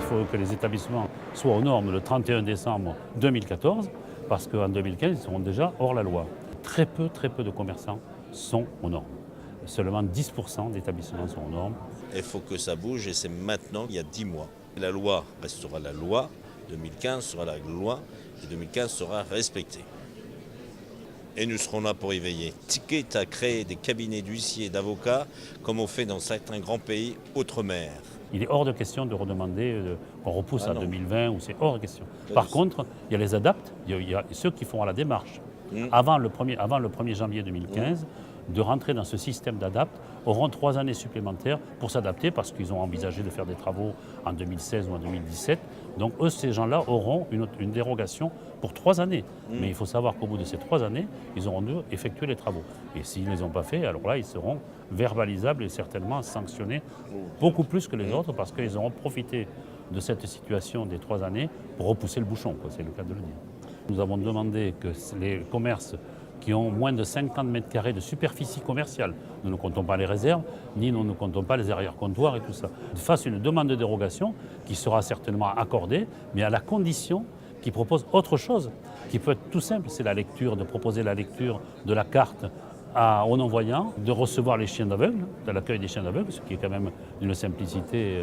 faut que les établissements soient aux normes le 31 décembre 2014, parce qu'en 2015, ils seront déjà hors la loi. Très peu de commerçants sont aux normes. Seulement 10% d'établissements sont aux normes. Il faut que ça bouge et c'est maintenant, il y a 10 mois. La loi restera la loi, 2015 sera la loi et 2015 sera respectée. Et nous serons là pour y veiller. Quitte à créer des cabinets d'huissiers et d'avocats comme on fait dans certains grands pays outre-mer. Il est hors de question de redemander qu'on repousse à non. 2020, ou c'est hors de question. Par contre, il y a les adaptes, il y a ceux qui font à la démarche. Avant le 1er janvier 2015, de rentrer dans ce système d'adapt, auront 3 années supplémentaires pour s'adapter parce qu'ils ont envisagé de faire des travaux en 2016 ou en 2017. Donc eux, ces gens-là auront une dérogation pour 3 années. Mais il faut savoir qu'au bout de ces 3 années, ils auront dû effectuer les travaux. Et s'ils ne les ont pas fait, alors là, ils seront verbalisables et certainement sanctionnés beaucoup plus que les autres parce qu'ils auront profité de cette situation des 3 années pour repousser le bouchon, c'est le cas de le dire. Nous avons demandé que les commerces qui ont moins de 50 mètres carrés de superficie commerciale, nous ne comptons pas les réserves, ni nous ne comptons pas les arrière-comptoirs et tout ça, fassent une demande de dérogation qui sera certainement accordée, mais à la condition qu'ils proposent autre chose, qui peut être tout simple, c'est de proposer la lecture de la carte aux non-voyants, de recevoir les chiens d'aveugles, de l'accueil des chiens d'aveugles, ce qui est quand même d'une simplicité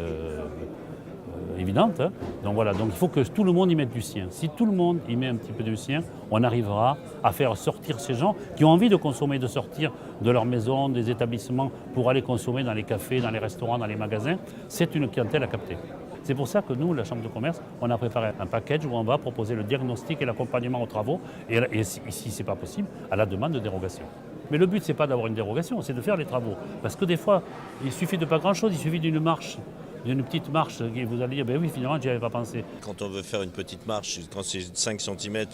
évidente. Donc voilà, donc il faut que tout le monde y mette du sien. Si tout le monde y met un petit peu du sien, on arrivera à faire sortir ces gens qui ont envie de consommer, de sortir de leur maison, des établissements, pour aller consommer dans les cafés, dans les restaurants, dans les magasins. C'est une clientèle à capter. C'est pour ça que nous, la Chambre de commerce, on a préparé un package où on va proposer le diagnostic et l'accompagnement aux travaux, et si ce n'est pas possible, à la demande de dérogation. Mais le but, ce n'est pas d'avoir une dérogation, c'est de faire les travaux. Parce que des fois, il suffit de pas grand-chose, il suffit d'une marche, d'une petite marche, et vous allez dire, ben oui, finalement, j'y avais pas pensé. Quand on veut faire une petite marche, quand c'est 5 cm,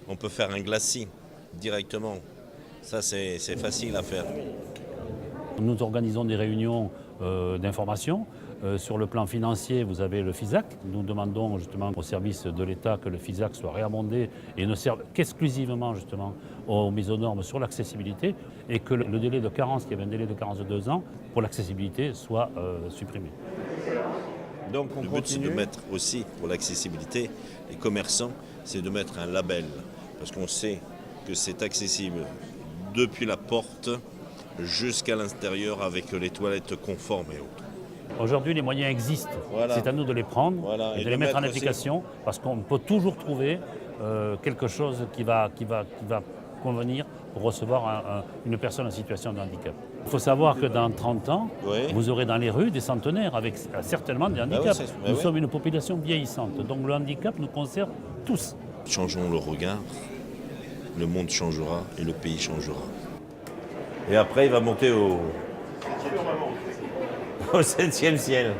on peut faire un glacis directement. Ça, c'est facile à faire. Nous organisons des réunions d'information. Sur le plan financier, vous avez le FISAC. Nous demandons justement au service de l'État que le FISAC soit réamendé et ne serve qu'exclusivement justement aux mises aux normes sur l'accessibilité et que le délai de carence, qui avait un délai de carence de 2 ans, pour l'accessibilité soit supprimé. Donc le but, c'est de mettre aussi, pour l'accessibilité, les commerçants, c'est de mettre un label. Parce qu'on sait que c'est accessible depuis la porte jusqu'à l'intérieur avec les toilettes conformes et autres. Aujourd'hui, les moyens existent. Voilà. C'est à nous de les prendre et de les mettre en application aussi. Parce qu'on peut toujours trouver quelque chose qui va convenir pour recevoir une personne en situation de handicap. Il faut savoir que dans 30 ans, vous aurez dans les rues des centenaires avec certainement des handicaps. Nous sommes une population vieillissante, donc le handicap nous concerne tous. Changeons le regard, le monde changera et le pays changera. Et après, il va monter au 7e ciel.